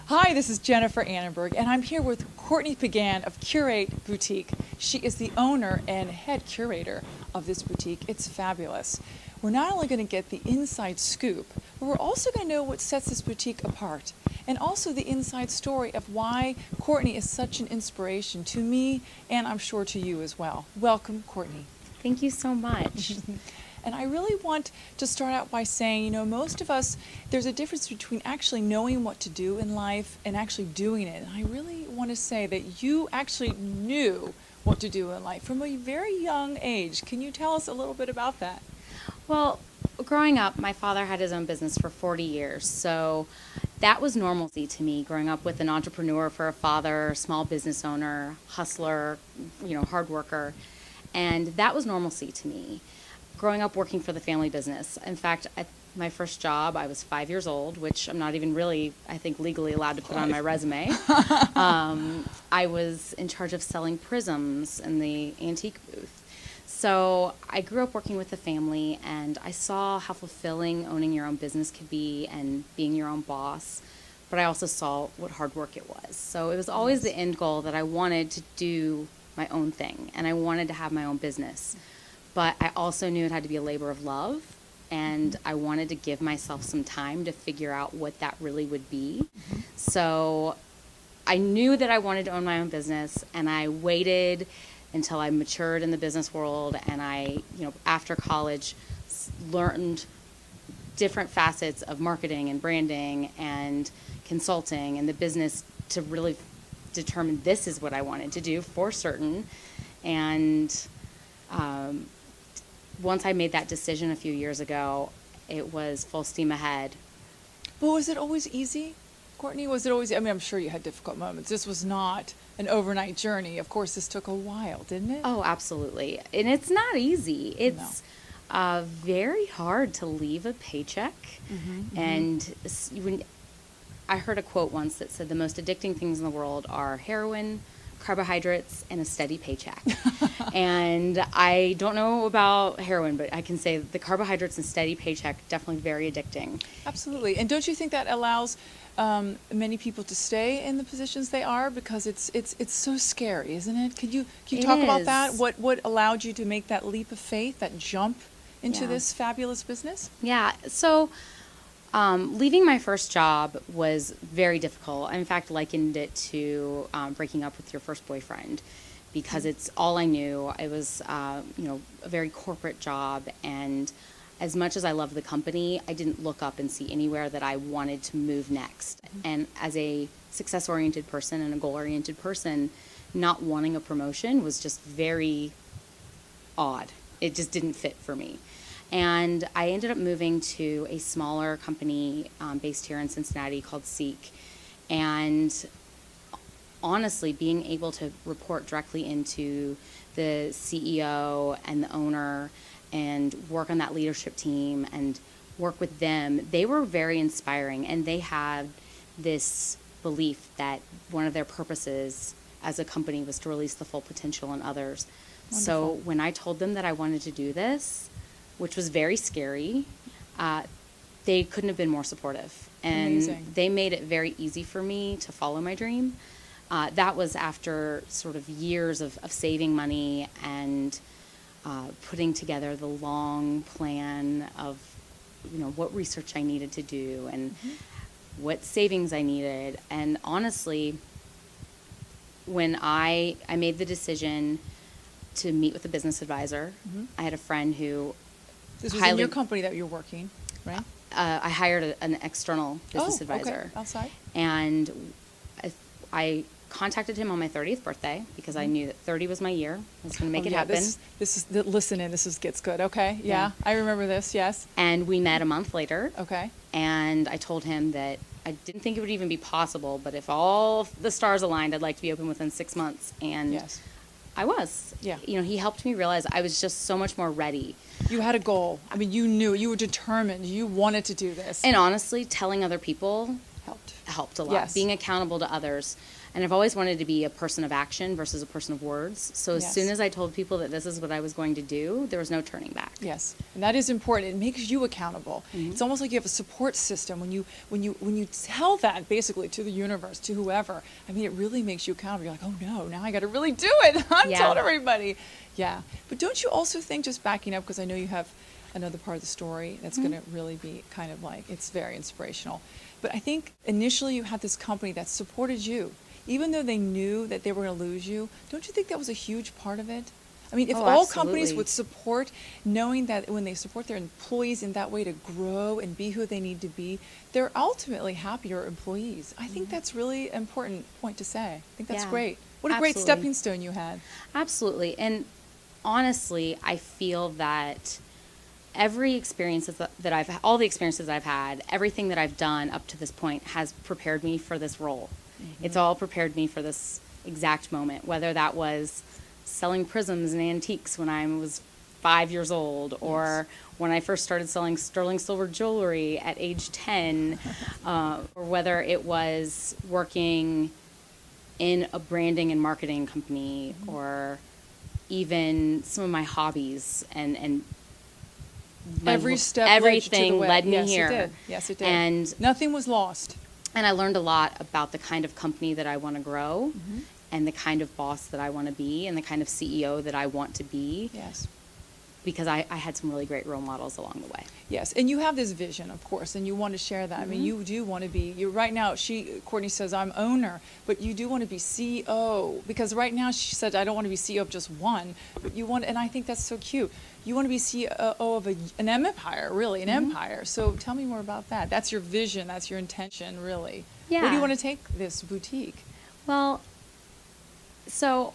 Hi, this is Jennifer Annenberg, and I'm here with Courtney Pagan of Curate Boutique. She is the owner and head curator of this boutique. It's fabulous. We're not only going to get the inside scoop, but we're also going to know what sets this boutique apart, and also the inside story of why Courtney is such an inspiration to me, and I'm sure to you as well. Welcome, Courtney. Thank you so much. And I really want to start out by saying, most of us, there's a difference between actually knowing what to do in life and actually doing it. And I really want to say that you actually knew what to do in life from a very young age. Can you tell us a little bit about that? Well, growing up, my father had his own business for 40 years, so that was normalcy to me, growing up with an entrepreneur for a father, small business owner, hustler, hard worker, and that was normalcy to me. Growing up working for the family business. In fact, my first job, I was 5 years old, which I'm not even really, I think, legally allowed to put on my resume. I was in charge of selling prisms in the antique booth. So I grew up working with the family, and I saw how fulfilling owning your own business could be and being your own boss. But I also saw what hard work it was. So it was always the end goal that I wanted to do my own thing, and I wanted to have my own business. But I also knew it had to be a labor of love, and I wanted to give myself some time to figure out what that really would be. So I knew that I wanted to own my own business, and I waited until I matured in the business world, and I, after college, learned different facets of marketing and branding and consulting and the business to really determine this is what I wanted to do for certain. And once I made that decision a few years ago, it was full steam ahead. But was it always easy, Courtney? Was it always, I'm sure you had difficult moments. This was not an overnight journey. Of course, this took a while, didn't it? Oh, absolutely. And it's not easy. It's very hard to leave a paycheck. And when I heard a quote once that said the most addicting things in the world are heroin, carbohydrates, and a steady paycheck. And I don't know about heroin, but I can say the carbohydrates and steady paycheck, definitely very addicting. Absolutely. And don't you think that allows many people to stay in the positions they are, because it's so scary, isn't it? Can you talk about that? What allowed you to make that leap of faith, that jump into this fabulous business? Yeah. So leaving my first job was very difficult. I, in fact, likened it to breaking up with your first boyfriend, because it's all I knew. It was, a very corporate job, and as much as I loved the company, I didn't look up and see anywhere that I wanted to move next. And as a success-oriented person and a goal-oriented person, not wanting a promotion was just very odd. It just didn't fit for me. And I ended up moving to a smaller company based here in Cincinnati called Seek. And honestly, being able to report directly into the CEO and the owner and work on that leadership team and work with them, they were very inspiring. And they had this belief that one of their purposes as a company was to release the full potential in others. Wonderful. So when I told them that I wanted to do this, which was very scary, they couldn't have been more supportive. And Amazing. They made it very easy for me to follow my dream. That was after sort of years of saving money and putting together the long plan of, what research I needed to do and what savings I needed. And honestly, when I made the decision to meet with a business advisor, I had a friend who This was in your company that you're working, right? I hired an external business advisor. Okay. Outside? And I contacted him on my 30th birthday because I knew that 30 was my year. I was going to make it happen. This gets good. Okay. Yeah. I remember this. Yes. And we met a month later. Okay. And I told him that I didn't think it would even be possible, but if all the stars aligned, I'd like to be open within 6 months. And yes. I was. Yeah. He helped me realize I was just so much more ready. You had a goal. You knew. You were determined. You wanted to do this. And honestly, telling other people helped a lot. Yes. Being accountable to others. And I've always wanted to be a person of action versus a person of words. So as Yes. soon as I told people that this is what I was going to do, there was no turning back. Yes, and that is important. It makes you accountable. Mm-hmm. It's almost like you have a support system when you tell that basically to the universe, to whoever. I mean, it really makes you accountable. You're like, oh no, now I got to really do it. I'm Yeah. telling everybody. Yeah, but don't you also think, just backing up, because I know you have another part of the story that's Mm-hmm. going to really be kind of like, it's very inspirational. But I think initially you had this company that supported you, even though they knew that they were going to lose you. Don't you think that was a huge part of it? I mean, if Oh, all companies absolutely. would support, knowing that when they support their employees in that way to grow and be who they need to be, they're ultimately happier employees. I think that's really an important point to say. I think that's Yeah, great. What a great absolutely. stepping stone you had. Absolutely. And honestly, I feel that every experience that I've, all the experiences I've had, everything that I've done up to this point has prepared me for this role. It's all prepared me for this exact moment, whether that was selling prisms and antiques when I was 5 years old, or when I first started selling sterling silver jewelry at age 10, or whether it was working in a branding and marketing company, or even some of my hobbies and Every step led you to the everything way. led me Yes, here. it did. Yes, it did. And nothing was lost. and I learned a lot about the kind of company that I want to grow, and the kind of boss that I want to be, and the kind of CEO that I want to be, Yes. because I had some really great role models along the way. Yes, and you have this vision, of course, and you want to share that. I mean, you do want to be. You're right now. Courtney says, "I'm owner," but you do want to be CEO, because right now she said, "I don't want to be CEO of just one," but you want, and I think that's so cute. You want to be CEO of an empire, really, an empire. So tell me more about that. That's your vision. That's your intention, really. Where do Yeah. you want to take this boutique? Well, so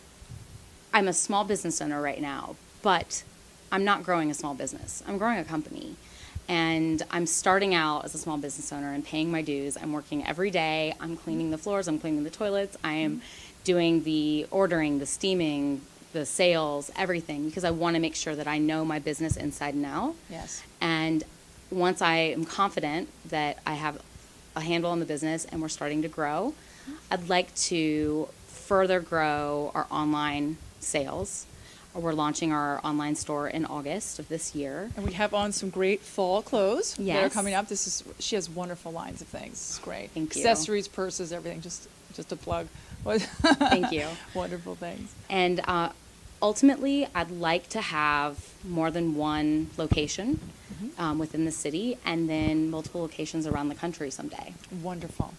I'm a small business owner right now, but I'm not growing a small business. I'm growing a company. And I'm starting out as a small business owner and paying my dues. I'm working every day. I'm cleaning the floors. I'm cleaning the toilets. I am doing the ordering, the steaming, the sales, everything, because I want to make sure that I know my business inside and out. Yes. And once I am confident that I have a handle on the business and we're starting to grow, I'd like to further grow our online sales. We're launching our online store in August of this year. And we have on some great fall clothes that are Yes. coming up. She has wonderful lines of things. It's great. Thank you. Accessories, purses, everything. Just a plug. Thank you. Wonderful things. And ultimately, I'd like to have more than one location within the city, and then multiple locations around the country someday. Wonderful.